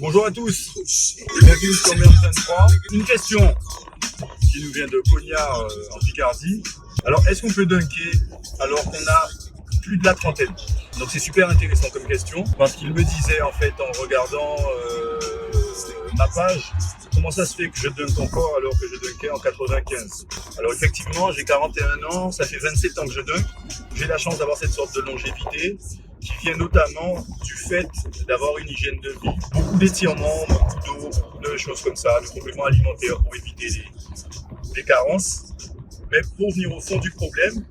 Bonjour à tous, bienvenue sur Mer 23. Une question qui nous vient de Cognard en Picardie. Alors, est-ce qu'on peut dunker alors qu'on a plus de la trentaine? Donc c'est super intéressant comme question, parce qu'il me disait en fait en regardant ma page, comment ça se fait que je dunk encore alors que je dunkais en 95. Alors effectivement, j'ai 41 ans, ça fait 27 ans que je dunk. J'ai la chance d'avoir cette sorte de longévité qui vient notamment du fait d'avoir une hygiène de vie, beaucoup d'étirements, beaucoup d'eau, beaucoup de choses comme ça, de compléments alimentaires pour éviter les carences. Mais pour venir au fond du problème,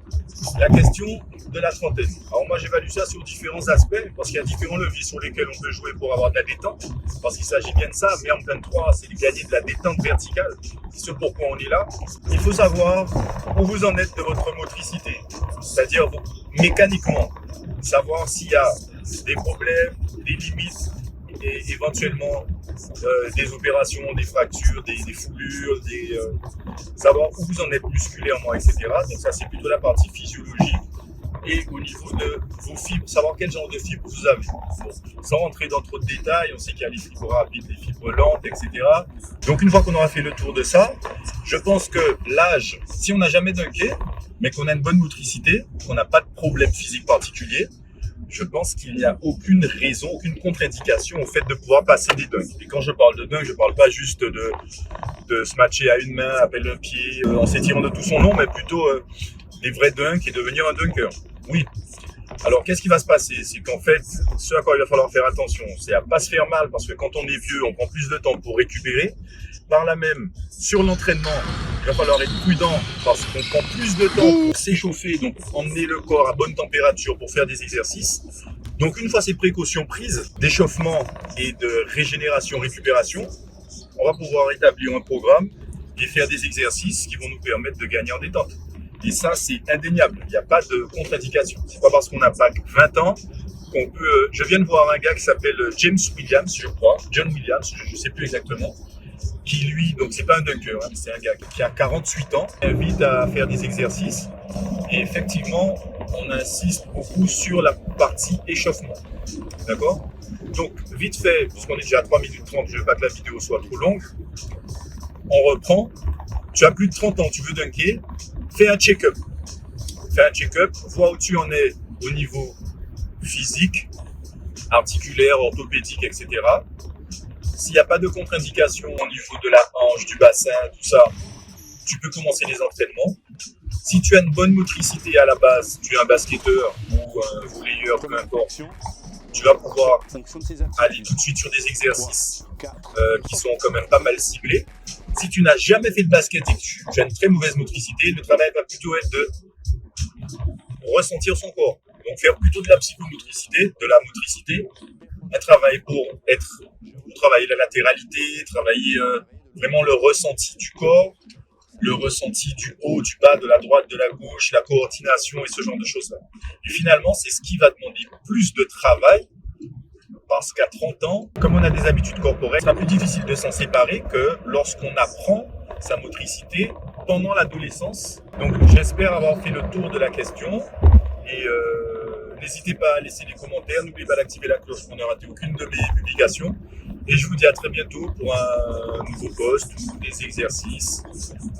la question de la trentaine. Alors moi j'évalue ça sur différents aspects, parce qu'il y a différents leviers sur lesquels on peut jouer pour avoir de la détente, parce qu'il s'agit bien de ça, mais en 23, c'est de gagner de la détente verticale, c'est ce pourquoi on est là. Il faut savoir où vous en êtes de votre motricité, c'est-à-dire mécaniquement, savoir s'il y a des problèmes, des limites, et éventuellement des opérations, des fractures, des foulures, savoir où vous en êtes musculairement, etc. Donc ça c'est plutôt la partie physiologique. Et au niveau de vos fibres, savoir quel genre de fibres vous avez. Bon, sans rentrer dans trop de détails, on sait qu'il y a les fibres rapides, les fibres lentes, etc. Donc une fois qu'on aura fait le tour de ça, je pense que l'âge, si on n'a jamais dunké, mais qu'on a une bonne motricité, qu'on n'a pas de problème physique particulier, je pense qu'il n'y a aucune raison, aucune contre-indication au fait de pouvoir passer des dunks. Et quand je parle de dunk, je ne parle pas juste de se matcher à une main, à peine un pied, en s'étirant de tout son long, mais plutôt des vrais dunks et devenir un dunker. Oui. Alors, qu'est-ce qui va se passer? C'est qu'en fait, ce à quoi il va falloir faire attention, c'est à pas se faire mal, parce que quand on est vieux, on prend plus de temps pour récupérer. Par là même, sur l'entraînement, il va falloir être prudent, parce qu'on prend plus de temps pour s'échauffer, donc emmener le corps à bonne température pour faire des exercices. Donc, une fois ces précautions prises, d'échauffement et de régénération, récupération, on va pouvoir établir un programme et faire des exercices qui vont nous permettre de gagner en détente. Et ça, c'est indéniable. Il n'y a pas de contre-indication. C'est pas parce qu'on n'a pas 20 ans qu'on peut... Je viens de voir un gars qui s'appelle James Williams, je crois. John Williams, je ne sais plus exactement. Qui lui, donc c'est pas un dunker, hein, c'est un gars qui a 48 ans, invite à faire des exercices. Et effectivement, on insiste beaucoup sur la partie échauffement. D'accord? Donc, vite fait, puisqu'on est déjà à 3 minutes 30, je ne veux pas que la vidéo soit trop longue. On reprend. Tu as plus de 30 ans, tu veux dunker, fais un check-up. Fais un check-up, vois où tu en es au niveau physique, articulaire, orthopédique, etc. S'il n'y a pas de contre-indication au niveau de la hanche, du bassin, tout ça, tu peux commencer les entraînements. Si tu as une bonne motricité à la base, tu es un basketteur ou un volleyeur, peu importe, tu vas pouvoir aller tout de suite sur des exercices qui sont quand même pas mal ciblés. Si tu n'as jamais fait de basket et que tu as une très mauvaise motricité, le travail va plutôt être de ressentir son corps. Donc faire plutôt de la psychomotricité, de la motricité, un travail pour travailler la latéralité, travailler vraiment le ressenti du corps, le ressenti du haut, du bas, de la droite, de la gauche, la coordination et ce genre de choses-là. Et finalement, c'est ce qui va demander plus de travail, parce qu'à 30 ans, comme on a des habitudes corporelles, c'est plus difficile de s'en séparer que lorsqu'on apprend sa motricité pendant l'adolescence. Donc j'espère avoir fait le tour de la question et n'hésitez pas à laisser des commentaires, n'oubliez pas d'activer la cloche pour ne rater aucune de mes publications. Et je vous dis à très bientôt pour un nouveau post ou des exercices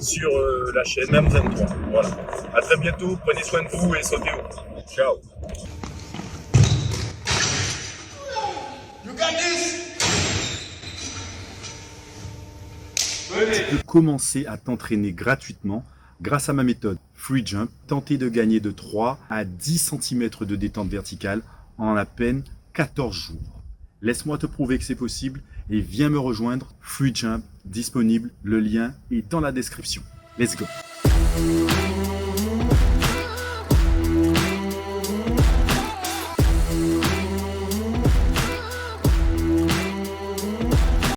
sur la chaîne Mer 23. Voilà. À très bientôt, prenez soin de vous et sautez haut. Ciao. Tu peux commencer à t'entraîner gratuitement grâce à ma méthode Free Jump, tenter de gagner de 3 à 10 cm de détente verticale en à peine 14 jours. Laisse-moi te prouver que c'est possible et viens me rejoindre. Free Jump disponible, le lien est dans la description. Let's go!